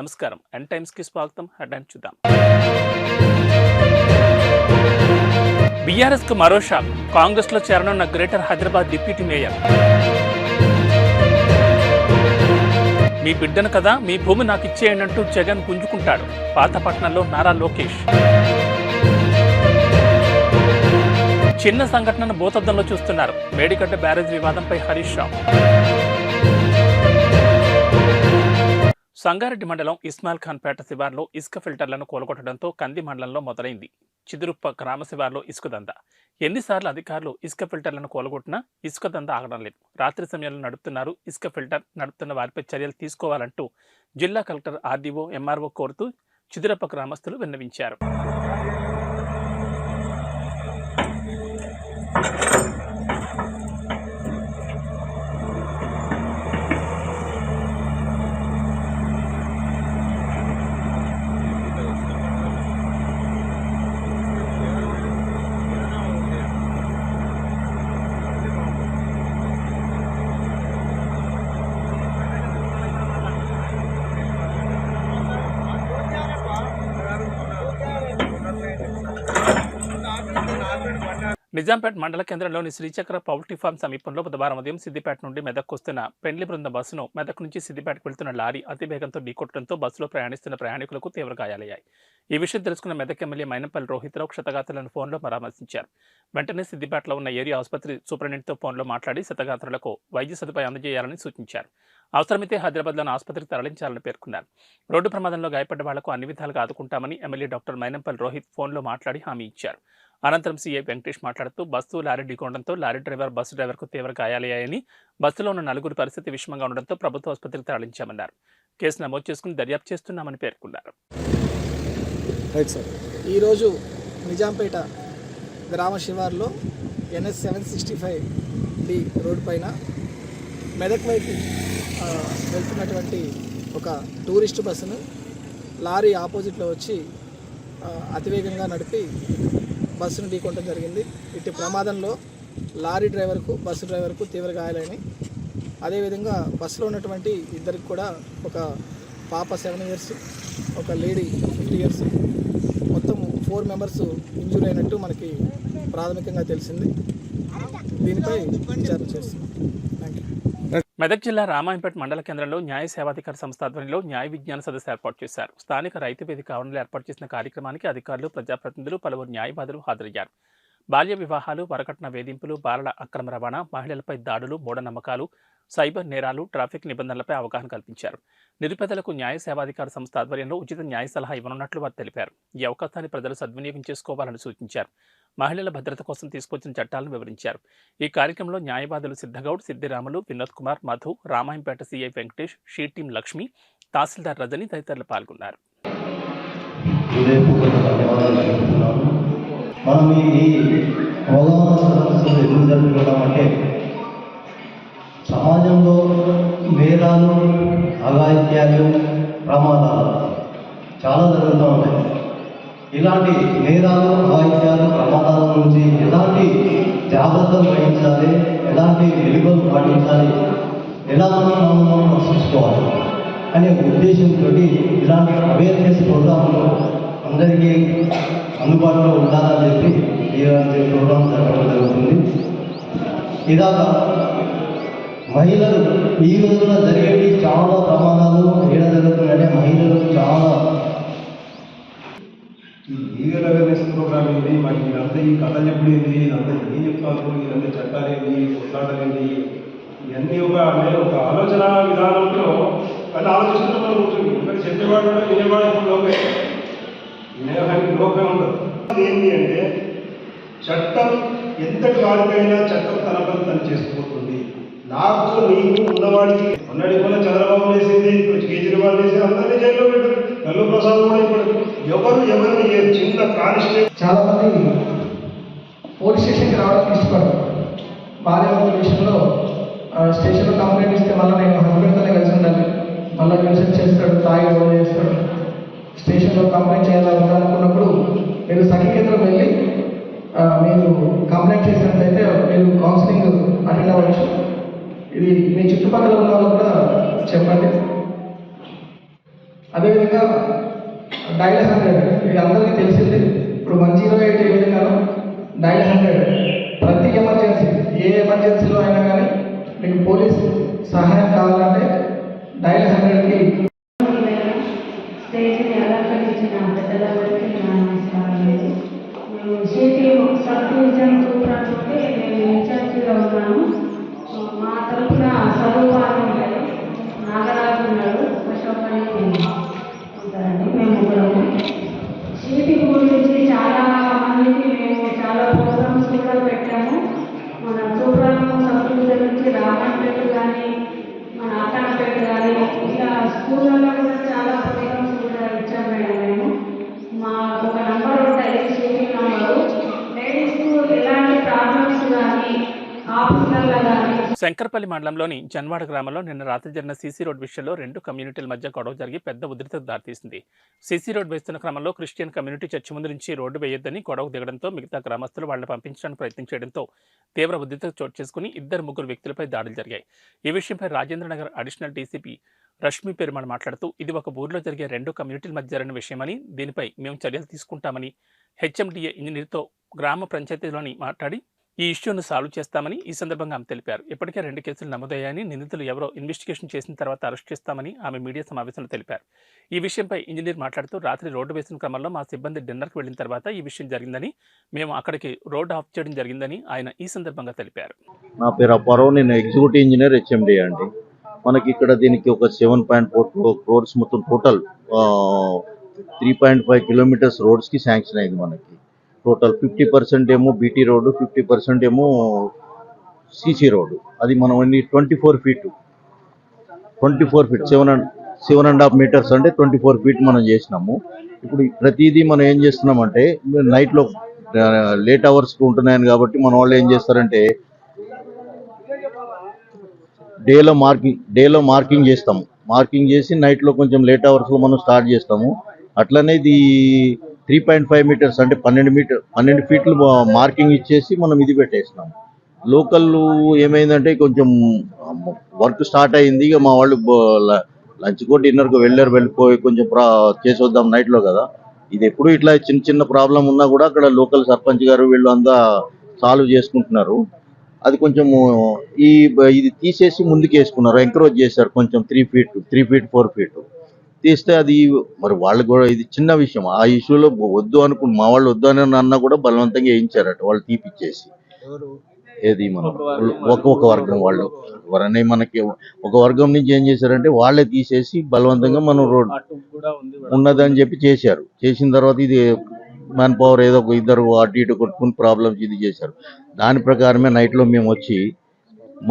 నమస్కారం. ఎన్ టైమ్స్కి స్వాగతం. హెడ్లైన్స్ చూద్దాం. బీఆర్ఎస్కు మరో షాక్. కాంగ్రెస్లో చేరనున్న గ్రేటర్ హైదరాబాద్ డిప్యూటీ మేయర్. మీ బిడ్డను కదా, మీ భూమి నాకు ఇచ్చేయండి అంటూ జగన్ గుంజుకుంటాడు. పాతపట్నంలో నారా లోకేష్. చిన్న సంఘటనను భూతద్దంలో చూస్తున్నారు. మేడిగడ్డ బ్యారేజ్ వివాదంపై హరీష్ రావు. సంగారెడ్డి మండలం ఇస్మాయిల్ ఖాన్ పేట శివార్లో ఇసుక ఫిల్టర్లను కూలగొట్టడంతో కంది మండలంలో మొదలైంది చిదురుప్ప గ్రామ శివార్లో ఇసుక దందా. ఎన్నిసార్లు అధికారులు ఇసుక ఫిల్టర్లను కూలగొట్టినా ఇసుక దందా ఆగడం లేదు. రాత్రి సమయంలో నడుపుతున్నారు. ఇసుక ఫిల్టర్ నడుపుతున్న వారిపై చర్యలు తీసుకోవాలంటూ జిల్లా కలెక్టర్, ఆర్డీఓ, ఎంఆర్ఓ కోరుతూ చిదురప్ప గ్రామస్తులు విన్నవించారు. నిజాంపేట్ మండల కేంద్రంలోని శ్రీచక్ర పౌల్ట్రీ ఫార్మ్ సమీపంలో బుధవారం ఉదయం సిద్దిపేట నుండి మెదక్ వస్తున్న పెండ్లి బృందం బస్సును మెదక్ నుంచి సిద్దిపేటకు వెళ్తున్న లారీ అతివేగంతో ఢీకొట్టడంతో బస్సులో ప్రయాణిస్తున్న ప్రయాణికులకు తీవ్ర గాయాలయ్యాయి. ఈ విషయం తెలుసుకున్న మెదక్ ఎమ్మెల్యే మైనంపల్లి రోహిత్రావు క్షతగాత్రులను ఫోన్లో పరామర్శించారు. వెంటనే సిద్దిపేటలో ఉన్న ఏరియా ఆసుపత్రి సూపరింటెండెంట్తో ఫోన్లో మాట్లాడి క్షతగాత్రులకు వైద్య సదుపాయం అందజేయాలని సూచించారు. అవసరమైతే హైదరాబాద్లోని ఆసుపత్రికి తరలించాలని పేర్కొన్నారు. రోడ్డు ప్రమాదంలో గాయపడ్డ వాళ్లకు అన్ని విధాలుగా ఆదుకుంటామని ఎమ్మెల్యే డాక్టర్ మైనంపల్లి రోహిత్ ఫోన్లో మాట్లాడి హామీ ఇచ్చారు. అనంతరం సీఐ వెంకటేష్ మాట్లాడుతూ బస్సు లారీ ఢీకొనడంతో లారీ డ్రైవర్, బస్సు డ్రైవర్కు తీవ్ర గాయాలయ్యాయని, బస్సులో ఉన్న నలుగురు పరిస్థితి విషమంగా ఉండడంతో ప్రభుత్వ ఆసుపత్రికి తరలించామన్నారు. కేసు నమోదు చేసుకుని దర్యాప్తు చేస్తున్నామని పేర్కొన్నారు. ఈరోజు నిజాంపేట గ్రామ శివార్లో NS 765D రోడ్డు పైన మెదక్ వైపు వెళ్తున్నటువంటి ఒక టూరిస్ట్ బస్సును లారీ ఆపోజిట్లో వచ్చి అతివేగంగా నడిపి బస్సును ఢీకొనడం జరిగింది. ఇటు ప్రమాదంలో లారీ డ్రైవర్కు, బస్సు డ్రైవర్కు తీవ్ర గాయాలని, అదేవిధంగా బస్సులో ఉన్నటువంటి ఇద్దరికి కూడా, ఒక పాప 7 years, ఒక లేడీ 50 years, మొత్తం 4 members ఇంజూరీ అయినట్టు మనకి ప్రాథమికంగా తెలిసింది. దీనిపై విచారణ చేస్తున్నాం. Thank you. మెదక్ జిల్లా రామాయంపేట మండల కేంద్రంలో న్యాయ సేవాధికార సంస్థ ఆధ్వర్యంలో న్యాయ విజ్ఞాన సదస్సు ఏర్పాటు చేశారు. స్థానిక రైతు వేదిక ఆవరణలో ఏర్పాటు చేసిన కార్యక్రమానికి అధికారులు, ప్రజాప్రతినిధులు, పలువురు న్యాయవాదులు హాజరయ్యారు. బాల్య వివాహాలు, వరకట్న వేధింపులు, బాలల అక్రమ రవాణా, మహిళలపై దాడులు, మూఢనమ్మకాలు, సైబర్ నేరాలు, ట్రాఫిక్ నిబంధనలపై అవగాహన కల్పించారు. నిరుపేదలకు న్యాయ సేవాధికార సంస్థ ఆధ్వర్యంలో ఉచిత న్యాయ సలహా ఇవ్వనున్నట్లు వారు తెలిపారు. ఈ అవకాశాన్ని ప్రజలు సద్వినియోగం చేసుకోవాలని సూచించారు. మహిళల భద్రత కోసం తీసుకొచ్చిన చట్టాలను వివరించారు. ఈ కార్యక్రమంలో న్యాయవాదులు Siddhagoud, Siddiramulu, Vinod Kumar, Madhu, Ramayampet CI Venkatesh, she team Lakshmi, తహసీల్దార్ రజని తదితరులు పాల్గొన్నారు. మనం ఈ అవగాహన సదస్సులు ఎందుకు జరుపుకుంటామంటే, సమాజంలో నేరాలు, అఘాయిత్యాలు, ప్రమాదాలు చాలా జరుగుతూ ఉన్నాయి. ఇలాంటి నేరాలు, అఘాయిత్యాలు, ప్రమాదాల నుంచి ఎలాంటి జాగ్రత్తలు వహించాలి, ఎలాంటి వెలుగులు పాటించాలి, ఎలా మనం రక్షించుకోవాలి అనే ఉద్దేశంతో ఇలాంటి అవేర్నెస్ ప్రోగ్రాంలు అందరికీ అందుబాటులో ఉండాలని చెప్పి ఈ ప్రోగ్రాం జరగడం జరుగుతుంది. ఇలాగా మహిళలు ఈ రోజున జరిగేవి చాలా ప్రమాదాలు ఏడ జరుగుతున్నాయంటే మహిళలు చాలా ఈ లీగల్ అవేర్నెస్ ప్రోగ్రామ్ ఏంటి, మరి ఇదంతా ఈ కథలు ఎప్పుడు ఏంటి, ఇదంతా ఏం చెప్తారు, ఇదంతా చట్టాలు ఏంటి, కొట్లాటలు ఏంటి, ఇవన్నీ ఒక ఆలోచన విధానంలో అది ఆలోచిస్తున్న మనం కూర్చొని ఇక్కడ చెప్పేవాడు వినేవాడు ఇప్పుడు లోపే వినేవాడికి లోపే ఉండదు. ఏంటి అంటే చట్టం ఎంతటి వారికైనా చట్టం తన పని తను చేసుకుపోతుంది. నాకు నీకు ఉన్నవాడికి మొన్నటి కూడా చంద్రబాబు వేసింది, కేజ్రీవాల్ వేసింది, అందరినీ జైల్లో పెట్టారు. కల్లు ప్రసాద్ కూడా ఇప్పుడు ఎవరిని చిన్న కానిస్టేబుల్ చాలా మంది పోలీస్ స్టేషన్కి రావడానికి ఇష్టపడరు. భార్య విషయంలో స్టేషన్లో కంప్లైంట్ ఇస్తే మళ్ళీ నేను హస్బెండ్తోనే కలిసి ఉండాలి, మళ్ళీ న్యూసెన్స్ చేస్తాడు, తాగి గొడవ చేస్తాడు, స్టేషన్లో కంప్లైంట్ చేయాలని ఉండాలనుకున్నప్పుడు మీరు సఖీ కేంద్రం వెళ్ళి మీరు కంప్లైంట్ చేసినట్లయితే మీరు కౌన్సిలింగ్ అటెండ్ అవ్వచ్చు. ఇది మీ చుట్టుపక్కల ఉన్న వాళ్ళు కూడా చెప్పండి. అదేవిధంగా డైల్ 100 ఇది అందరికీ తెలిసింది. ఇప్పుడు 108 ఏ విధంగానో డైల్ 100 ప్రతి ఎమర్జెన్సీ ఏ ఎమర్జెన్సీలో అయినా కానీ మీకు పోలీస్ సహాయం కావాలంటే డైల్ 100కి స్టేజ్ని అలంకరించిన పెద్దలందరికీ నా నమస్కారాలు. మేము సిటీ సబ్ డివిజన్ సూపర్తోటి నేను ఇన్ఛార్జిగా ఉన్నాను. మా తరఫున స్వరూపాలు ఉంటాయి, నాగరాజు ఉన్నాడు, అశోక్ అని ఉంటారండి. మేము ముగ్గురము సిటీ గురించి చాలా మందికి మేము చాలా ప్రోగ్రామ్స్ కూడా పెట్టాము. మన సూపర్ సబ్ డివిజన్ నుంచి రామన్పేట కానీ మన అక్కనపేట కానీ ఇలా స్కూళ్ళలో కూడా చాలా ప్రోగ్రామ్స్ కూడా ఇచ్చాం మేడం. మేము మా ఒక నంబర్ ఉంటుంది, సిటీ నంబరు. లేడీస్కు ఎలాంటి ప్రాబ్లమ్స్ కానీ ఆఫీసర్ల కానీ శంకర్పల్లి మండలంలోని జన్వాడ గ్రామంలో నిన్న రాత్రి జరిగిన సీసీ రోడ్ విషయంలో రెండు కమ్యూనిటీల మధ్య గొడవ జరిగి పెద్ద ఉధృతకు దారితీసింది. సీసీ రోడ్ వేస్తున్న క్రమంలో క్రిస్టియన్ కమ్యూనిటీ చర్చి ముందు నుంచి రోడ్డు వేయొద్దని గొడవకు దిగడంతో మిగతా గ్రామస్తులు వాళ్ళని పంపించడానికి ప్రయత్నం చేయడంతో తీవ్ర ఉధృతకు చోటు చేసుకుని ముగ్గురు వ్యక్తులపై దాడులు జరిగాయి. ఈ విషయంపై రాజేంద్రనగర్ అడిషనల్ డీసీపీ రష్మి పెరుమాళ్ మాట్లాడుతూ ఇది ఒక ఊర్లో జరిగే రెండు కమ్యూనిటీల మధ్య జరిగిన విషయమని, దీనిపై మేము చర్యలు తీసుకుంటామని హెచ్ఎండిఏ ఇంజనీర్తో గ్రామ పంచాయతీలోని మాట్లాడి ఈ ఇష్యూను సాల్వ్ చేస్తామని ఈ సందర్భంగా ఆమె తెలిపారు. ఇప్పటికే 2 కేసులు నమోదయ్యాయని, నిందితులు ఎవరో ఇన్వెస్టిగేషన్ చేసిన తర్వాత అరెస్ట్ చేస్తామని ఆమె మీడియా సమావేశంలో తెలిపారు. ఈ విషయంపై ఇంజనీర్ మాట్లాడుతూ రాత్రి రోడ్డు వేసిన క్రమంలో మా సిబ్బంది డిన్నర్కి వెళ్లిన తర్వాత ఈ విషయం జరిగిందని, మేము అక్కడికి రోడ్డు ఆఫ్ చేయడం జరిగిందని ఆయన ఈ సందర్భంగా తెలిపారు. నా పేరు అప్పారావు, నేను ఎగ్జిక్యూటివ్ ఇంజనీర్ హెచ్ఎండి అండి. మనకి ఇక్కడ దీనికి ఒక 7.4 crores మొత్తం టోటల్ 3.5 kilometers రోడ్స్కి శాంక్షన్ అయింది. మనకి టోటల్ 50% ఏమో బీటీ రోడ్డు, 50% ఏమో సీసీ రోడ్డు. అది మనం 24 feet 7.5 meters అంటే 24 feet మనం చేసినాము. ఇప్పుడు ప్రతిదీ మనం ఏం చేస్తున్నామంటే నైట్లో లేట్ అవర్స్కి ఉంటున్నాయని కాబట్టి మన వాళ్ళు ఏం చేస్తారంటే డేలో మార్కింగ్ చేస్తాము. మార్కింగ్ చేసి నైట్లో కొంచెం లేట్ అవర్స్లో మనం స్టార్ట్ చేస్తాము. అట్లనే ఇది 3.5 meters అంటే 12 feet మార్కింగ్ ఇచ్చేసి మనం ఇది పెట్టేసినాము. లోకల్ ఏమైందంటే కొంచెం వర్క్ స్టార్ట్ అయింది. ఇక మా వాళ్ళు లంచ్కో డిన్నర్కో వెళ్ళిపోయి కొంచెం చేసి వద్దాం నైట్లో కదా. ఇది ఎప్పుడు ఇట్లా చిన్న చిన్న ప్రాబ్లం ఉన్నా కూడా అక్కడ లోకల్ సర్పంచ్ గారు వీళ్ళు అంతా సాల్వ్ చేసుకుంటున్నారు. అది కొంచెము ఇది తీసేసి ముందుకు వేసుకున్నారు, ఎంకరేజ్ చేశారు కొంచెం 3 feet 4 feet తీస్తే అది మరి వాళ్ళు కూడా ఇది చిన్న విషయం. ఆ ఇష్యూలో వద్దు అనుకుని మా వాళ్ళు వద్దు అని అన్నా కూడా బలవంతంగా వేయించారట వాళ్ళు తీపిచ్చేసి. ఏది మనం ఒక వర్గం వాళ్ళు ఎవరనే మనకి ఒక వర్గం నుంచి ఏం చేశారంటే వాళ్ళే తీసేసి బలవంతంగా మనం రోడ్ ఉన్నదని చెప్పి చేశారు. చేసిన తర్వాత ఇది మ్యాన్ పవర్ ఏదో ఒక ఇద్దరు అటు ఇటు కొట్టుకుని ప్రాబ్లమ్స్ ఇది చేశారు. దాని ప్రకారమే నైట్లో మేము వచ్చి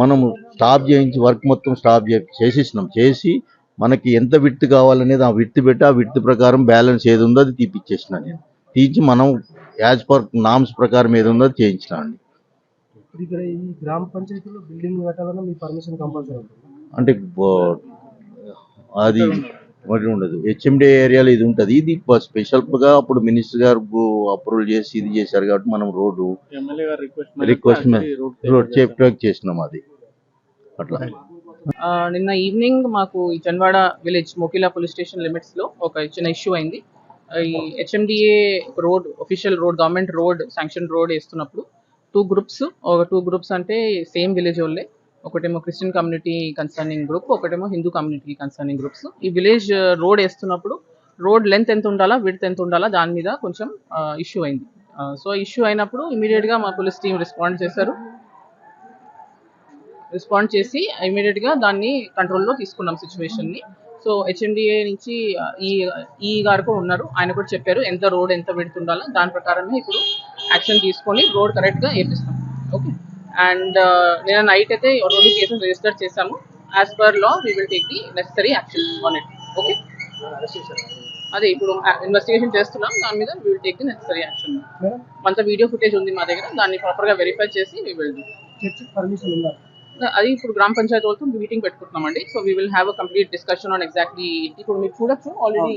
మనము స్టాప్ చేయించి వర్క్ మొత్తం స్టాప్ చేసేసినాం. చేసి మనకి ఎంత విడ్త్ కావాలనేది ఆ విడ్త్ పెట్టి ఆ విడ్త్ ప్రకారం బ్యాలెన్స్ ఏది ఉందో అది తీపిచ్చేసిన నేను. తీసి మనం యాజ్ పర్ నామ్స్ ప్రకారం ఏది ఉందో అది చేయించిన అండి. ఇక్కడ ఈ గ్రామ పంచాయతీలో బిల్డింగ్ కట్టాలన్నా మీ పర్మిషన్ కంపల్సరీ అంటే అది మరి ఉండదు. హెచ్ఎండి ఏరియాలో ఇది ఉంటుంది. ఇది స్పెషల్గా అప్పుడు మినిస్టర్ గారు అప్రూవల్ చేసి ఇది చేశారు కాబట్టి మనం రోడ్డు రిక్వెస్ట్ చేసినాం అది అట్లా. నిన్న ఈవినింగ్ మాకు ఈ Janwada village Mokila police station లిమిట్స్లో ఒక చిన్న ఇష్యూ అయింది. ఈ HMDA road official road government road sanction road వేస్తున్నప్పుడు టూ గ్రూప్స్ అంటే సేమ్ విలేజ్ వాళ్ళే. ఒకటేమో క్రిస్టియన్ కమ్యూనిటీ కన్సర్నింగ్ గ్రూప్, ఒకటేమో హిందూ కమ్యూనిటీ కన్సర్నింగ్ గ్రూప్స్. ఈ విలేజ్ రోడ్ వేస్తున్నప్పుడు రోడ్ లెంత్ ఎంత ఉండాలా, విడ్త్ ఎంత ఉండాలా దాని మీద కొంచెం ఇష్యూ అయింది. సో ఇష్యూ అయినప్పుడు ఇమీడియట్గా మా పోలీస్ టీం రెస్పాండ్ చేసి ఇమీడియట్గా దాన్ని కంట్రోల్లో తీసుకున్నాం సిచ్యువేషన్ని. సో హెచ్ఎండిఏ నుంచి ఈ గారు కూడా ఉన్నారు, ఆయన కూడా చెప్పారు ఎంత రోడ్ ఎంత విడ్త్ ఉండాలో. దాని ప్రకారమే ఇప్పుడు యాక్షన్ తీసుకొని రోడ్ కరెక్ట్గా వేపిస్తాం. ఓకే. అండ్ నేను నైట్ అయితే 2 కేసెస్ రిజిస్టర్ చేశాము. As per law we will take the necessary action on it. Okay, అదే ఇప్పుడు ఇన్వెస్టిగేషన్ చేస్తున్నాం, దాని మీద we will take the necessary action. కొంత వీడియో ఫుటేజ్ ఉంది మా దగ్గర, దాన్ని ప్రాపర్గా వెరిఫై చేసి వీ విల్ డూ. పర్మిషన్ ఉందా? అది ఇప్పుడు గ్రామ పంచాయతీ వాళ్ళతో మీటింగ్ పెట్టుకుంటున్నామండి. So we will have a complete discussion on exactly. ఇప్పుడు మీరు చూడొచ్చు ఆల్రెడీ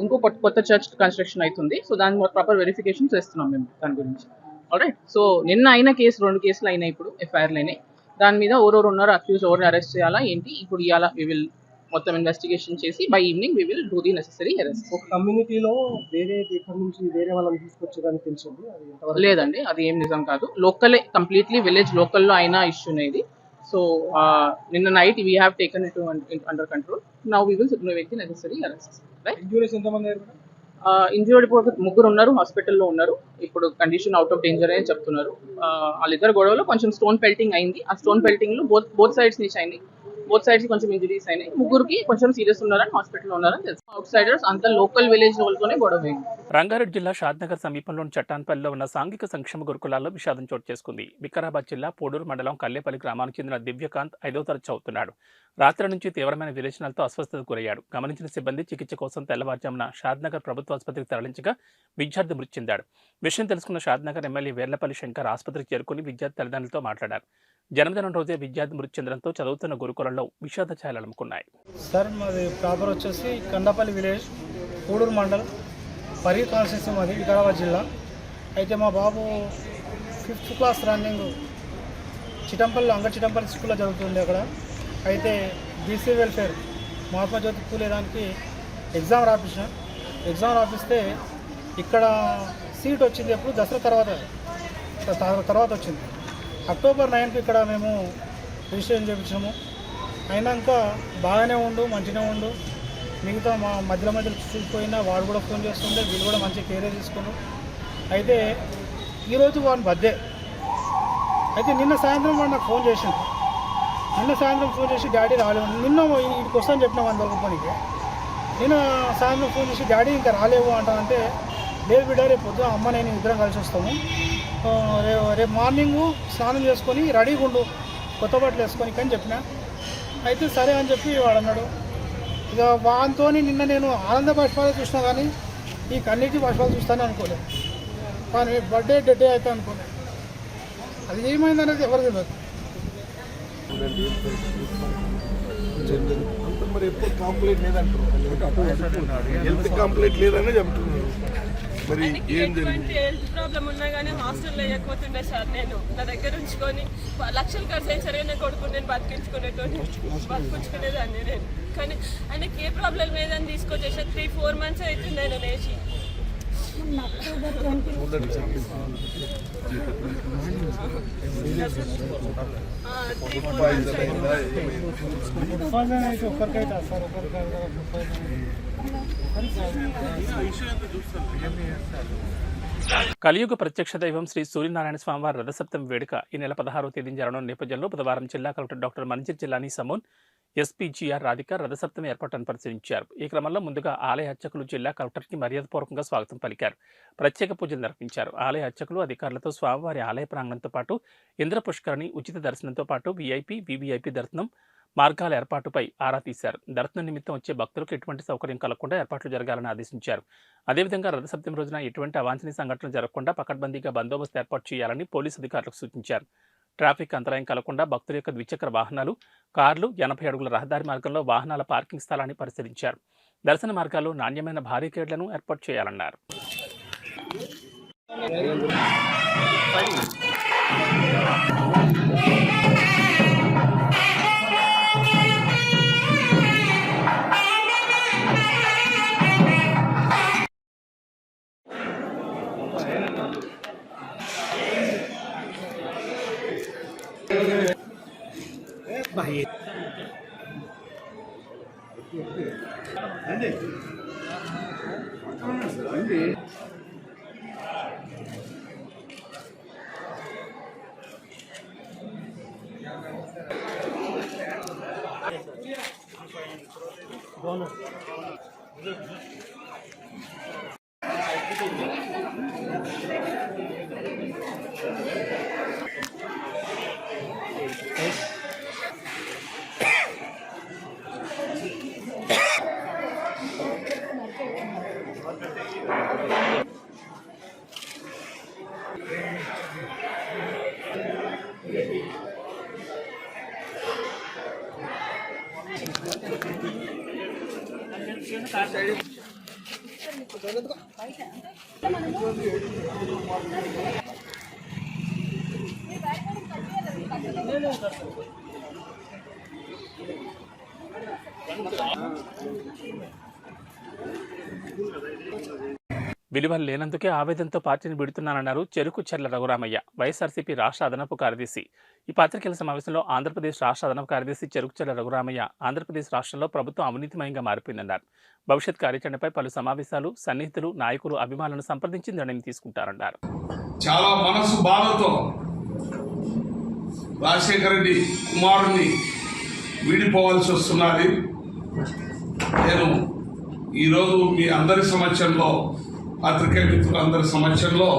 ఇంకో కొత్త చర్చ్ కన్స్ట్రక్షన్ అవుతుంది. సో దాని ప్రాపర్ వెరిఫికేషన్ చేస్తున్నాం మేము దాని గురించి. ఆల్రైట్. సో నిన్న అయిన కేసు 2 కేసులు అయినాయి, ఇప్పుడు ఎఫ్ఐఆర్లు అయినాయి. దాని మీద ఎవరెవరు ఉన్నారు, అక్యూజ్ ఎవరిని అరెస్ట్ చేయాలా ఏంటి ఇప్పుడు ఇవాళ వీ విల్ మొత్తం ఇన్వెస్టిగేషన్ చేసి by evening we will do the necessary arrest. ఒక కమ్యూనిటీలో వేరే ఇక్కడ నుంచి వేరే వాళ్ళని తీసుకొచ్చేదాన్ని తెలిసింది, అది ఎంతవరకు? లేదండి, అది ఏం నిజం కాదు. లోకలే, కంప్లీట్లీ విలేజ్ లోకల్లో అయిన ఇష్యూనే ఇది. సో నిన్న night we have taken it under control. Now we will make the necessary arrest. Right. Injuries ఎంతమంది అయ్యారు? ఇంజూర్డ్ ఇప్పుడు 3 ఉన్నారు, హాస్పిటల్లో ఉన్నారు. ఇప్పుడు కండిషన్ అవుట్ ఆఫ్ డేంజర్ అని చెప్తున్నారు. వాళ్ళిద్దరు గొడవలో కొంచెం స్టోన్ పెల్టింగ్ అయింది. ఆ స్టోన్ పెల్టింగ్ లో బోత్ సైడ్స్ నుంచి అయినాయి. బోత్ సైడ్స్ కొంచెం ఇంజరీస్ అయినాయి. 3కి కొంచెం సీరియస్ ఉన్నారని హాస్పిటల్లో ఉన్నారని తెలుసు. అవుట్ సైడర్స్ అంతా లోకల్ విలేజ్ వాళ్ళతోనే గొడవ అయింది. రంగారెడ్డి జిల్లా షాద్నగర్ సమీపంలోని చట్టాన్పల్లిలో ఉన్న సాంఘిక సంక్షేమ గురుకులాల్లో విషాదం చోటు చేసుకుంది. వికారాబాద్ జిల్లా పోడూరు మండలం కల్లేపల్లి గ్రామానికి చెందిన దివ్యకాంత్ 5వ తరగతి చదువుతున్నాడు. రాత్రి నుంచి తీవ్రమైన విరేచనాలతో అస్వస్థతకు గురయ్యాడు. గమనించిన సిబ్బంది చికిత్స కోసం తెల్లవారుజామున షాద్నగర్ ప్రభుత్వ ఆసుపత్రికి తరలించగా విద్యార్థి మృతి చెందాడు. విషయం తెలుసుకున్న షాద్నగర్ ఎమ్మెల్యే వేర్లపల్లి శంకర్ ఆసుపత్రికి చేరుకుని విద్యార్థి తల్లిదండ్రులతో మాట్లాడారు. జన్మదినం రోజే విద్యార్థి మృతి చెందడంతో చదువుతున్న గురుకులంలో విషాద ఛాయలు అలుముకున్నాయి. సార్ మాది ప్రాపర్ వచ్చేసి కండపల్లి విలేజ్, పూడూరు మండల్, పరి కాన్స్టిట్యూన్సీ మాది, వికారాబాద్ జిల్లా. అయితే మా బాబు 5th క్లాస్ రన్నింగ్ చిటంపల్లి స్కూల్లో చదువుతుంది అక్కడ. అయితే బీసీ వెల్ఫేర్ మహాత్మా జ్యోతి పూలేదానికి ఎగ్జామ్ రాపిస్తే ఇక్కడ సీట్ వచ్చింది ఎప్పుడు దసరా తర్వాత వచ్చింది. అక్టోబర్ 9th ఇక్కడ మేము రిజిస్ట్రేషన్ చేయించాము. అయినాక బాగానే మంచిగా ఉండు, మిగతా మా మధ్యలో చూసిపోయినా వాడు కూడా ఫోన్ చేస్తుండే, వీళ్ళు కూడా మంచి కేర్ తీసుకున్నారు. అయితే ఈరోజు వాడి బర్త్డే. అయితే నిన్న సాయంత్రం వాడు నాకు ఫోన్ చేసి డాడీ రాలేవు, నిన్న ఇంటికి వస్తాను చెప్పిన 100 రూపాయలకి. నేను సాయంత్రం ఫోన్ చేసి డాడీ ఇంకా రాలేవు అంటానంటే, లేదు బిడ్డ రేపు పొద్దున అమ్మ నేను ఇద్దరం కలిసి వస్తాము, రేపు మార్నింగు స్నానం చేసుకొని రెడీగా ఉండు, కొత్త బట్టలు వేసుకొని అని చెప్పిన. అయితే సరే అని చెప్పి వాడు అన్నాడు. ఇక వానితో నిన్న నేను ఆనంద బాష్పాలు చూసినా కానీ ఈ కన్నీటి బాష్పాలు చూస్తానే అనుకోలేదు. కానీ బర్త్డే డెడ్ అయితే అనుకోలేదు. అది ఏమైందనేది ఎవరు తెలియదు. మరి ఎప్పుడు కంప్లైంట్ లేదంటారు, హెల్త్ కంప్లైంట్ లేదని చెప్తున్నారు. మరి ఏం జరిగింది? హెల్త్ ప్రాబ్లం ఉన్నా కానీ హాస్టల్లో వేయకపోతుండే సార్. నేను నా దగ్గర ఉంచుకొని లక్షలు ఖర్చు అయిన సరే నా కొడుకు నేను బతికించుకునేదాన్ని నేను. కానీ ఆయనకి ఏ ప్రాబ్లం లేదని తీసుకొచ్చేసా 3-4 months అవుతుంది ఆయన లేచి. కలియుగ ప్రత్యక్ష దైవం శ్రీ సూర్యనారాయణ స్వామివారి రథసప్తమి వేడుక ఈ నెల 16వ తేదీన జరగనున్న నేపథ్యంలో బుధవారం జిల్లా కలెక్టర్ డాక్టర్ మంజిత్ జిల్లాని సమోన్, ఎస్పీజీఆర్ రాధిక రథసప్తమి ఏర్పాట్లను పరిశీలించారు. ఈ క్రమంలో ముందుగా ఆలయ అర్చకులు జిల్లా కలెక్టర్కి మర్యాదపూర్వకంగా స్వాగతం పలికారు. ప్రత్యేక పూజలు నిర్వహించారు. ఆలయ అర్చకులు అధికారులతో స్వామివారి ఆలయ ప్రాంగణంతో పాటు ఇంద్ర పుష్కరిణి ఉచిత దర్శనంతో పాటు వీఐపీ, వీవీఐపీ దర్శనం మార్గాల ఏర్పాటుపై ఆరా తీశారు. దర్శనం నిమిత్తం వచ్చే భక్తులకు ఎటువంటి సౌకర్యం కలగకుండా ఏర్పాట్లు జరగాలని ఆదేశించారు. అదేవిధంగా రథసప్తమి రోజున ఎటువంటి అవాంఛనీయ సంఘటనలు జరగకుండా పకడ్బందీగా బందోబస్తు ఏర్పాటు చేయాలని పోలీసు అధికారులకు సూచించారు. ట్రాఫిక్ అంతరాయం కలగకుండా భక్తుల యొక్క ద్విచక్ర వాహనాలు, కార్లు, 80 అడుగుల రహదారి మార్గంలో వాహనాల పార్కింగ్ స్థలాన్ని పరిశీలించారు. దర్శన మార్గాల్లో నాణ్యమైన బారికేడ్లను ఏర్పాటు చేయాలన్నారు. విలువలు లేనందుకే ఆవేదనతో పార్టీని విడుతున్నానన్నారు చెరుకుచెర్ల రఘురామయ్య, వైఎస్ఆర్సీపీ రాష్ట్ర అదనపు కార్యదర్శి. ఈ పత్రికల సమావేశంలో ఆంధ్రప్రదేశ్ రాష్ట్ర అదనపు కార్యదర్శి చెరుకుచెర్ల రఘురామయ్య ఆంధ్రప్రదేశ్ రాష్ట్రంలో ప్రభుత్వం అవినీతిమయంగా మారిపోయిందన్నారు. భవిష్యత్ కార్యాచరణపై పలు సమావేశాలు, సన్నిహితులు, నాయకులు, అభిమానులను సంప్రదించి నిర్ణయం తీసుకుంటారన్నారు. చాలా మనసు బాధతో రాజశేఖర రెడ్డి కుమారుణ్ణి వీడిపోవాల్సి వస్తున్నది. నేను ఈరోజు మీ అందరి సమక్షంలో, పత్రికా మిత్రులందరి సమక్షంలో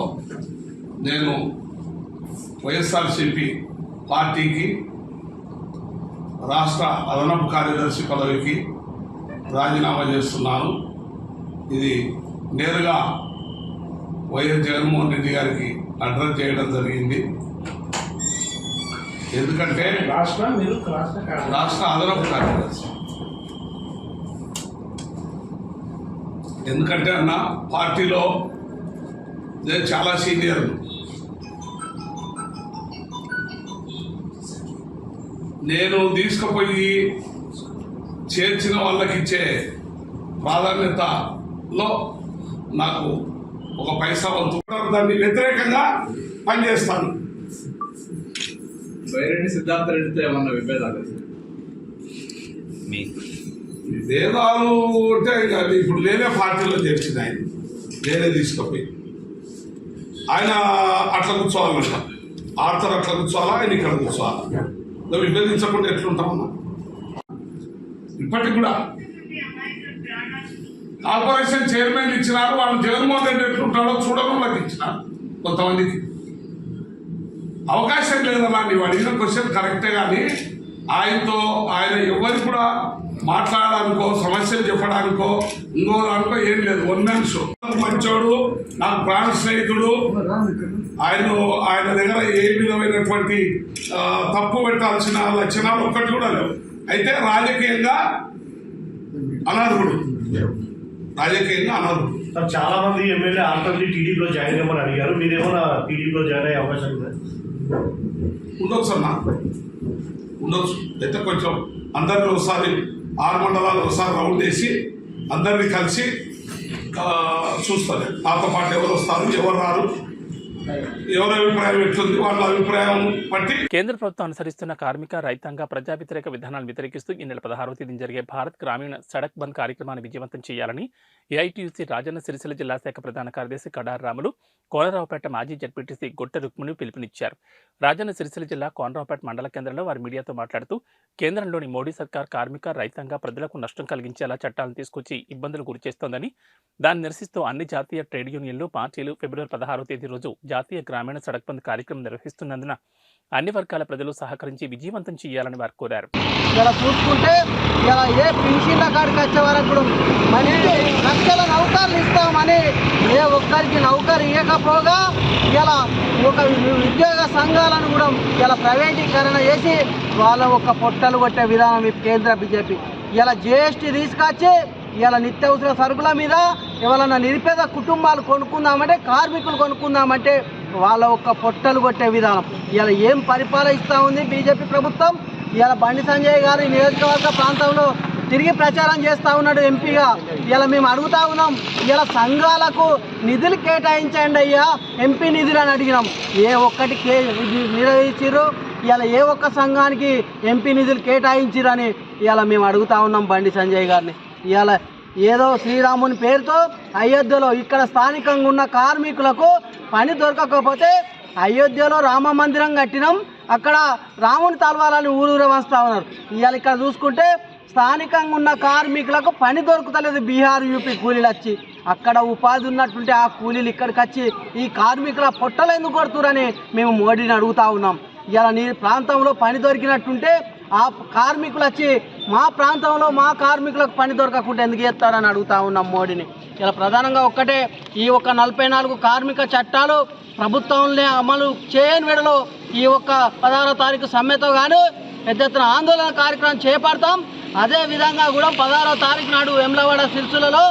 నేను వైఎస్ఆర్సీపీ పార్టీకి రాష్ట్ర అదనపు కార్యదర్శి పదవికి రాజీనామా చేస్తున్నాను. ఇది నేరుగా వైఎస్ జగన్మోహన్ రెడ్డి గారికి అడ్రస్ చేయడం జరిగింది. ఎందుకంటే రాష్ట్ర అదనపు కార్యదర్శి, ఎందుకంటే అన్న పార్టీలో నేను చాలా సీనియర్. నేను తీసుకుపోయి చేర్చిన వాళ్ళకి ఇచ్చే ప్రాధాన్యతలో నాకు ఒక పైసా వంతు, దాన్ని వ్యతిరేకంగా పనిచేస్తాను. బైరెడ్డి సిద్ధార్థ రెడ్డితో ఏమన్నా విభేదాలు? భేదాలు అంటే ఇప్పుడు నేనే పార్టీలో చేర్చింది, ఆయన నేనే తీసుకుపోయి ఆయన అట్లా కూర్చోవాలంట, ఆడతారు అట్లా కూర్చోవాలా, ఆయన ఇక్కడ కూర్చోవాలా. నువ్వు విభేదించకుండా ఎట్లుంటామన్నా? ఇప్పటికి కూడా కార్పొరేషన్ చైర్మన్ ఇచ్చినారు, వాళ్ళు జగన్మోహన్ రెడ్డి ఎట్లుంటాడో చూడకుండా ఇచ్చినారు. కొంతమందికి అవకాశం లేదన్నా. నీవు అడిగిన క్వశ్చన్ కరెక్టే, కానీ ఆయనతో ఆయన ఎవరికి కూడా మాట్లాడడానికో, సమస్యలు చెప్పడానికో, ఇంకో దానికో ఏం లేదు. One man show. మంచోడు, నాకు ప్రాణ స్నేహితుడు. ఆయన దగ్గర ఏ విధమైనటువంటి తప్పు పెట్టాల్సిన లక్షణాలు ఒక్కటి కూడా లేవు. అయితే రాజకీయంగా అనర్హుడు. చాలా మంది ఎమ్మెల్యే ఆల్రెడీ టీడీపీలో జాయిన్ అవ్వమని అడిగారు. మీరేమన్నా టీడీపీలో జాయిన్ అయ్యే అవకాశం ఉందా? ఉండొచ్చు అన్న, ఉండొచ్చు. అయితే కొంచెం అందరినీ ఒకసారి 6 మండలాలు ఒకసారి రౌండ్ వేసి అందరినీ కలిసి చూస్తారు. నాతో పాటు ఎవరు వస్తారు, ఎవరు రారు, ఎవరి అభిప్రాయం ఎట్లుంది, వాళ్ళ అభిప్రాయం బట్టి. కేంద్ర ప్రభుత్వం అనుసరిస్తున్న కార్మిక, రైతాంగ, ప్రజా వ్యతిరేక విధానాలను వ్యతిరేకిస్తూ ఈ నెల 16వ తేదీన జరిగే భారత్ గ్రామీణ సడక్ బంద్ కార్యక్రమాన్ని విజయవంతం చేయాలని ఏఐటీయూసీ రాజన్న సిరిసిల్ల జిల్లా శాఖ ప్రధాన కార్యదర్శి కడారి రాములు, కోనరావుపేట మాజీ జడ్పీటీసీ గొట్టె రుక్మిణి పిలుపునిచ్చారు. రాజన్న సిరిసిల్ల జిల్లా కోనరావుపేట మండల కేంద్రంలో వారు మీడియాతో మాట్లాడుతూ కేంద్రంలోని మోడీ సర్కార్ కార్మిక, రైతాంగ, ప్రజలకు నష్టం కలిగించేలా చట్టాలను తీసుకొచ్చి ఇబ్బందులు గురిచేస్తోందని, దాన్ని నిరసిస్తూ అన్ని జాతీయ ట్రేడ్ యూనియన్లు, పార్టీలు ఫిబ్రవరి 16వ తేదీ రోజు జాతీయ గ్రామీణ సడక్ బంద్ కార్యక్రమం నిర్వహిస్తున్నందున అన్ని వర్గాల ప్రజలు సహకరించి విజయవంతం చేయాలని వారు కోరారు. ఇలా చూసుకుంటే ఇలా ఏ పింఛన్ల కాడికి వచ్చే వరకు కూడా మనిషి లక్షల నౌకర్లు ఇస్తామని ఏ ఒక్కరికి నౌకరు ఇవ్వకపోగా ఇలా ఒక ఉద్యోగ సంఘాలను కూడా ఇలా ప్రైవేటీకరణ చేసి వాళ్ళ ఒక పొట్టలు కొట్టే విధానం ఈ కేంద్ర బీజేపీ. ఇలా జిఎస్టీ తీసుకొచ్చి ఇలా నిత్యావసర సరుకుల మీద ఎవరన్నా నిరుపేద కుటుంబాలు కొనుక్కుందామంటే, కార్మికులు కొనుక్కుందామంటే వాళ్ళ ఒక్క పొట్టలు కొట్టే విధానం. ఇలా ఏం పరిపాలిస్తూ ఉంది బీజేపీ ప్రభుత్వం. ఇలా బండి సంజయ్ గారు ఈ నియోజకవర్గ ప్రాంతంలో తిరిగి ప్రచారం చేస్తూ ఉన్నాడు ఎంపీగా. ఇలా మేము అడుగుతా ఉన్నాం, ఇలా సంఘాలకు నిధులు కేటాయించండి అయ్యా, ఎంపీ నిధులు అని అడిగినాం. ఏ ఒక్కటి నిర్వహించారు, ఇలా ఏ ఒక్క సంఘానికి ఎంపీ నిధులు కేటాయించిరని ఇలా మేము అడుగుతా ఉన్నాం బండి సంజయ్ గారిని. ఇలా ఏదో శ్రీరాముని పేరుతో అయోధ్యలో ఇక్కడ స్థానికంగా ఉన్న కార్మికులకు పని దొరకకపోతే అయోధ్యలో రామ మందిరం కట్టినాం, అక్కడ రాముని తలవాలని ఊరూరే వస్తూ ఉన్నారు. ఇవాళ ఇక్కడ చూసుకుంటే స్థానికంగా ఉన్న కార్మికులకు పని దొరుకుతలేదు. బీహార్, యూపీ కూలీలు వచ్చి అక్కడ ఉపాధి ఉన్నట్టుంటే ఆ కూలీలు ఇక్కడికి వచ్చి ఈ కార్మికుల పొట్టలు ఎందుకు కొడుతురని మేము మోడీని అడుగుతూ ఉన్నాం. ఇలా నీ ప్రాంతంలో పని దొరికినట్టుంటే ఆ కార్మికులు వచ్చి మా ప్రాంతంలో మా కార్మికులకు పని దొరకకుండా ఎందుకు చేస్తారని అడుగుతా ఉన్నాం మోడీని. ఇలా ప్రధానంగా ఒక్కటే, ఈ 44 కార్మిక చట్టాలు ప్రభుత్వంలో అమలు చేయని వేళలో ఈ 16వ తారీఖు సమ్మెతో కానీ పెద్ద ఎత్తున ఆందోళన కార్యక్రమం చేపడతాం. అదేవిధంగా కూడా 16వ తారీఖు నాడు వెమ్లవాడ సిరిసిల్లలో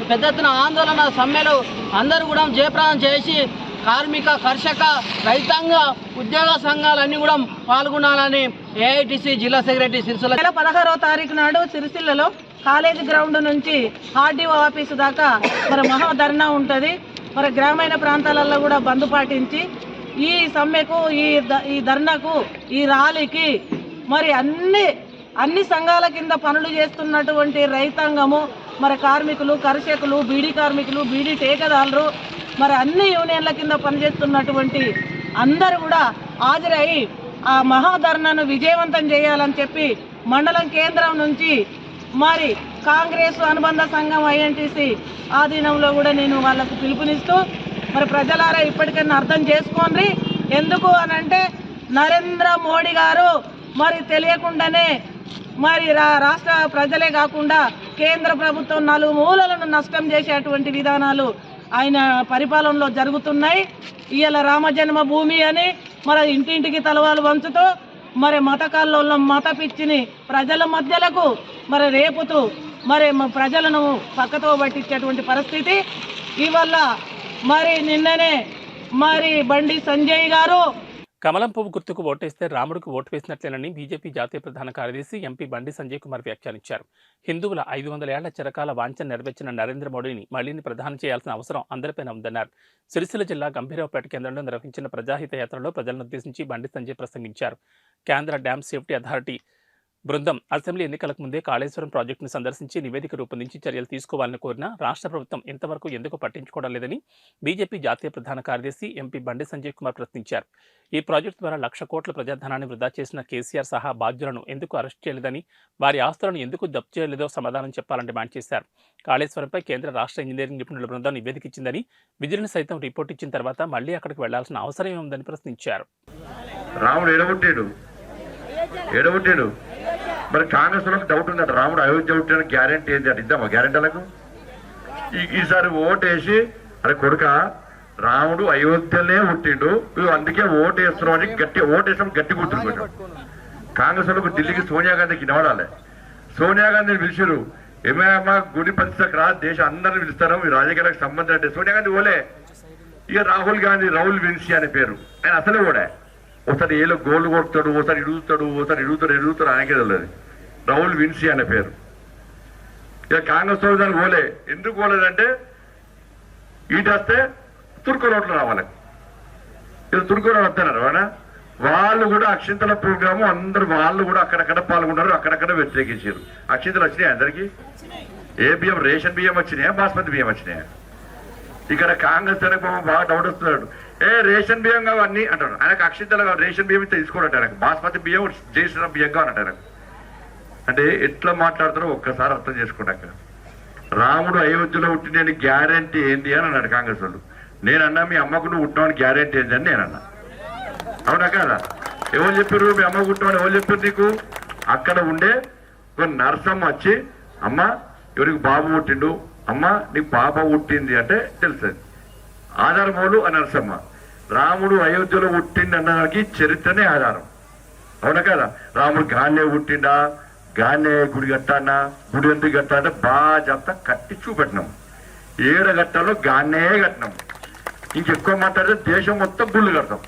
పెద్ద ఎత్తున ఆందోళన సమ్మెలు అందరూ కూడా జయప్రదం చేసి కార్మిక, కర్షక, రైతాంగ, ఉద్యోగ సంఘాలన్నీ కూడా పాల్గొనాలని ఏఐటిసి జిల్లా సెక్రటరీ సిరిసిల్ల. 16వ తారీఖు నాడు సిరిసిల్లలో కాలేజీ గ్రౌండ్ నుంచి ఆర్డీఓ ఆఫీసు దాకా మరి మహాధర్నా ఉంటుంది. మరి గ్రామీణ ప్రాంతాలలో కూడా బంద్ పాటించి ఈ సమ్మెకు ఈ ధర్నాకు ఈ ర్యాలీకి మరి అన్ని సంఘాల కింద పనులు చేస్తున్నటువంటి రైతాంగము, మరి కార్మికులు, కర్షకులు, బీడీ కార్మికులు, బీడీ టేకదారులు, మరి అన్ని యూనియన్ల కింద పనిచేస్తున్నటువంటి అందరూ కూడా హాజరై ఆ మహాధర్నాను విజయవంతం చేయాలని చెప్పి మండలం కేంద్రం నుంచి మరి కాంగ్రెస్ అనుబంధ సంఘం ఐఎన్టీసీ ఆధీనంలో కూడా నేను వాళ్ళకు పిలుపునిస్తూ, మరి ప్రజలారా ఇప్పటికైనా అర్థం చేసుకోండి. ఎందుకు అనంటే నరేంద్ర మోడీ గారు మరి తెలియకుండానే మరి రాష్ట్ర ప్రజలే కాకుండా కేంద్ర ప్రభుత్వం 4 మూలలను నష్టం చేసేటువంటి విధానాలు ఆయన పరిపాలనలో జరుగుతున్నాయి. ఇవాళ రామజన్మ భూమి అని మరి ఇంటింటికి తలవాలు వంచుతూ మరి మతకాల్లో మత పిచ్చిని ప్రజల మధ్యలకు మరి రేపుతూ మరి ప్రజలను పక్కతో పట్టించేటువంటి పరిస్థితి. ఇవల్ల మరి నిన్ననే మరి బండి సంజయ్ గారు కమలం పువ్వు గుర్తుకు ఓటేస్తే రాముడికి ఓటు వేసినట్లేనని బీజేపీ జాతీయ ప్రధాన కార్యదర్శి ఎంపీ బండి సంజయ్ కుమార్ వ్యాఖ్యానించారు. హిందువుల 500 ఏళ్ల చిరకాల వాంఛన నెరవేర్చిన నరేంద్ర మోడీని మళ్లీ ప్రధాని చేయాల్సిన అవసరం అందరిపైన ఉందన్నారు. సిరిసిల్ల జిల్లా గంభీరావుపేట కేంద్రంలో నిర్వహించిన ప్రజాహిత యాత్రలో ప్రజలనుద్దేశించి బండి సంజయ్ ప్రసంగించారు. కేంద్ర డ్యామ్ సేఫ్టీ అథారిటీ బృందం అసెంబ్లీ ఎన్నికలకు ముందే కాళేశ్వరం ప్రాజెక్టును సందర్శించి నివేదిక రూపొందించి చర్యలు తీసుకోవాలని కోరినా రాష్ట్ర ప్రభుత్వం ఇంతవరకు ఎందుకు పట్టించుకోవడం లేదని బీజేపీ జాతీయ ప్రధాన కార్యదర్శి ఎంపీ బండి సంజయ్ కుమార్ ప్రశ్నించారు. ఈ ప్రాజెక్టు ద్వారా 1,00,000 కోట్ల ప్రజాధనాన్ని వృధా చేసిన కేసీఆర్ సహా బాధ్యులను ఎందుకు అరెస్ట్ చేయలేదని, వారి ఆస్తులను ఎందుకు జప్తు చేయలేదో సమాధానం చెప్పాలని డిమాండ్ చేశారు. కాళేశ్వరంపై కేంద్ర రాష్ట్ర ఇంజనీరింగ్ నిపుణుల బృందం నివేదిక ఇచ్చిందని, విజిలెన్స్ సైతం రిపోర్ట్ ఇచ్చిన తర్వాత మళ్లీ అక్కడికి వెళ్లాల్సిన అవసరం ఏముందని ప్రశ్నించారు. రాముడు ఎడగొట్టాడు మరి కాంగ్రెస్ వాళ్ళకి డౌట్ ఉందట, రాముడు అయోధ్య పుట్టిన గ్యారెంటీ ఏంటి అంటే ఇద్దామా గ్యారెంటీలకు? ఈసారి ఓటేసి అరే కొడుక రాముడు అయోధ్యనే పుట్టిండు, అందుకే ఓటేస్తున్నాం అని ఓటేసాం గట్టి కూర్చుని కాంగ్రెస్ వాళ్ళకు ఢిల్లీకి సోనియా గాంధీకి నిలబడాలి. సోనియా గాంధీని పిలిచారు, ఏమేమా గుడి పంచకు రా, దేశం అందరిని పిలుస్తారు, ఈ రాజకీయాలకు సంబంధం అంటే సోనియా గాంధీ ఓలే. ఇక రాహుల్ విన్సీ అనే పేరు, ఆయన అసలే కూడా ఒకసారి ఏలో గోల్డ్ కొడతాడు, ఒకసారి ఎడుగుతాడు ఆయనకే తెలియదు. రాహుల్ విన్సీ అనే పేరు. ఇక కాంగ్రెస్ వాళ్ళు దానికి ఓలే. ఎందుకు ఓలేదంటే ఈటేస్తే తుర్కు రోడ్లు రావాలి, ఇలా తుర్కు రోడ్లు వస్తున్నారు అవునా. వాళ్ళు కూడా అక్షింతల ప్రోగ్రాము అందరు వాళ్ళు కూడా అక్కడక్కడ పాల్గొన్నారు, అక్కడక్కడ వ్యతిరేకించారు. అక్షింతలు వచ్చినాయి అందరికి. ఏ బియ్యం రేషన్ బియ్యం వచ్చినాయా, బాస్మతి బియ్యం వచ్చినాయా? ఇక్కడ కాంగ్రెస్ ఆయనకు బాగా డౌట్ వస్తున్నాడు. రేషన్ బియ్యం కావన్నీ అంటాడు, ఆయనకు అక్షింతలు రేషన్ బియ్యం తీసుకోవడం, ఆయనకు బాస్మతి బియ్యం చేసిన బియ్యం కావాలంట ఆయనకు. అంటే ఎట్లా మాట్లాడుతారో ఒక్కసారి అర్థం చేసుకున్నాక. రాముడు అయోధ్యలో పుట్టిన గ్యారెంటీ ఏంది అని అన్నాడు కాంగ్రెస్ వాళ్ళు. నేనన్నా మీ అమ్మకు నువ్వు పుట్టినవాడిని గ్యారెంటీ ఏంది అని నేనన్నా. అవునా కదా? ఎవరు చెప్పారు మీ అమ్మ పుట్టినవాడు? ఎవరు చెప్పారు నీకు? అక్కడ ఉండే ఒక నర్సమ్మ వచ్చి అమ్మ ఎవరికి బాబు పుట్టిండు, అమ్మ నీకు పాప పుట్టింది అంటే తెలుస్తుంది. ఆధారమూలు అని నరసమ్మ. రాముడు అయోధ్యలో పుట్టిండు అన్నదానికి చరిత్రనే ఆధారం. అవునా కదా? రాముడు గాన్నే పుట్టిండా, గాన్నే గుడి కట్టానా, గుడి ఎందుకు కట్టా అంటే బాగా చెప్తా కట్టి చూపెట్టినాం. ఏడ కట్టాలో గాన్నే కట్టినాం. ఇంకెక్కువ మాట్లాడితే దేశం మొత్తం గుళ్ళు కడతాం.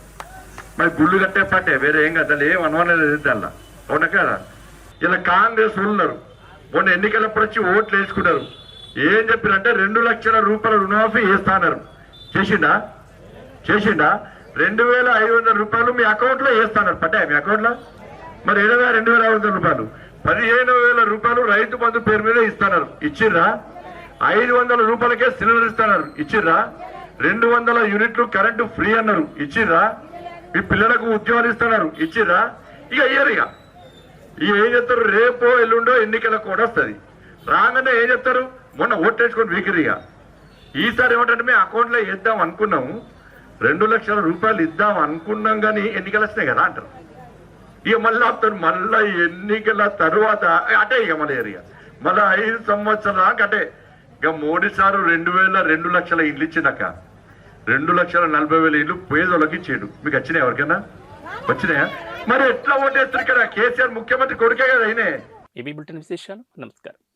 మరి గుళ్ళు కట్టే పట్టే వేరే ఏం కట్టాలి, ఏం అనుమానం అలా. అవునా కదా? ఇలా కాంగ్రెస్ ఉన్నారు, మొన్న ఎన్నికలప్పుడు వచ్చి ఓట్లు వేసుకున్నారు. ఏం చెప్పారంటే 2,00,000 రూపాయల రుణమాఫీ వేస్తాన్నారు. చేసిండా? 2,500 రూపాయలు మీ అకౌంట్లో వేస్తాన్నారు. పట్టాయి మీ అకౌంట్లో? మరి 2,500 రూపాయలు 15,000 రూపాయలు రైతు బంధు పేరు మీద ఇస్తున్నారు. ఇచ్చిర్రా? 500 రూపాయలకే సిలిండర్ ఇస్తున్నారు. ఇచ్చిర్రా? 200 యూనిట్లు కరెంటు ఫ్రీ అన్నారు. ఇచ్చిర్రా? మీ పిల్లలకు ఉద్యోగాలు ఇస్తున్నారు. ఇచ్చిర్రా? ఇక ఇయ్యరు. ఇక ఏం చెప్తారు? రేపో ఎల్లుండో ఎన్నికలకు కూడా వస్తుంది. రాగానే ఏం చెప్తారు? మొన్న ఓటేసుకొని వీకిరిగా. ఈసారి ఏమంటే మేము అకౌంట్లో వేద్దాం అనుకున్నాము, 2,00,000 రూపాయలు ఇద్దాం అనుకున్నాం కానీ ఎన్నికలు వస్తున్నాయి కదా అంటారు. ఇక మళ్ళీ ఆపుతారు. మళ్ళీ ఎన్నికల తర్వాత అటే ఇక మళ్ళీ ఏరియా మళ్ళీ 5 సంవత్సరాల దాకా అటే. ఇక మోడీ సారు 2,00,000 ఇల్లు ఇచ్చిందాక 2,40,000 ఇల్లు పేదోళ్ళకి ఇచ్చాడు. మీకు వచ్చినాయి? ఎవరికైనా వచ్చినాయా? మరి ఎట్లా ఓటేస్తారు? ఇక్కడ కేసీఆర్ ముఖ్యమంత్రి కొడుకే కదా అయినే. ఏబీ బులెటిన్ విశేషాలు. నమస్కారం.